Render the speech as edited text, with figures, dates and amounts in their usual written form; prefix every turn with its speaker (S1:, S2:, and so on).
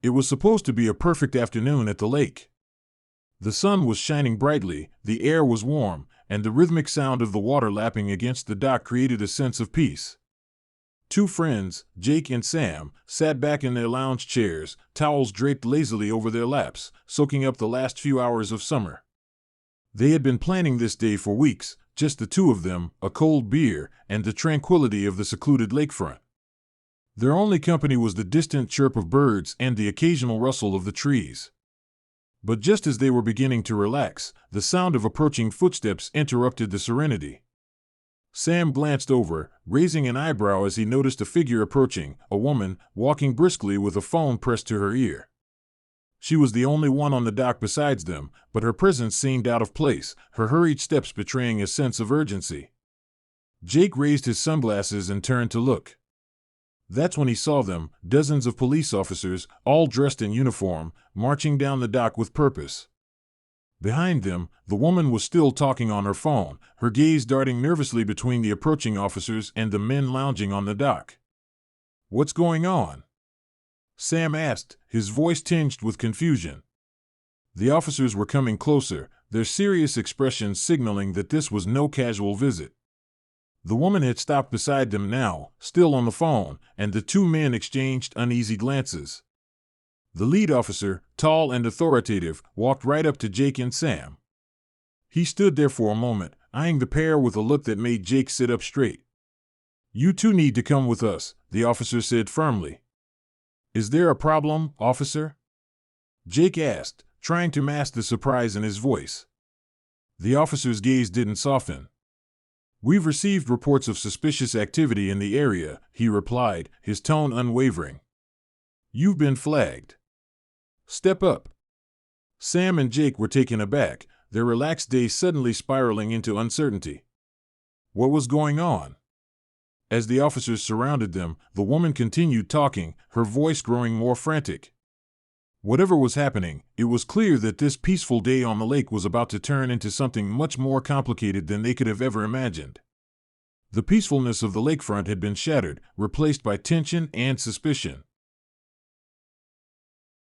S1: It was supposed to be a perfect afternoon at the lake. The sun was shining brightly, the air was warm, and the rhythmic sound of the water lapping against the dock created a sense of peace. Two friends, Jake and Sam, sat back in their lounge chairs, towels draped lazily over their laps, soaking up the last few hours of summer. They had been planning this day for weeks, just the two of them, a cold beer, and the tranquility of the secluded lakefront. Their only company was the distant chirp of birds and the occasional rustle of the trees. But just as they were beginning to relax, the sound of approaching footsteps interrupted the serenity. Sam glanced over, raising an eyebrow as he noticed a figure approaching, a woman, walking briskly with a phone pressed to her ear. She was the only one on the dock besides them, but her presence seemed out of place, her hurried steps betraying a sense of urgency. Jake raised his sunglasses and turned to look. That's when he saw them, dozens of police officers, all dressed in uniform, marching down the dock with purpose. Behind them, the woman was still talking on her phone, her gaze darting nervously between the approaching officers and the men lounging on the dock. "What's going on?" Sam asked, his voice tinged with confusion. The officers were coming closer, their serious expressions signaling that this was no casual visit. The woman had stopped beside them now, still on the phone, and the two men exchanged uneasy glances. The lead officer, tall and authoritative, walked right up to Jake and Sam. He stood there for a moment, eyeing the pair with a look that made Jake sit up straight. "You two need to come with us," the officer said firmly. "Is there a problem, officer?" Jake asked, trying to mask the surprise in his voice. The officer's gaze didn't soften. "We've received reports of suspicious activity in the area," he replied, his tone unwavering. "You've been flagged. Step up." Sam and Jake were taken aback, their relaxed day suddenly spiraling into uncertainty. What was going on? As the officers surrounded them, the woman continued talking, her voice growing more frantic. Whatever was happening, it was clear that this peaceful day on the lake was about to turn into something much more complicated than they could have ever imagined. The peacefulness of the lakefront had been shattered, replaced by tension and suspicion.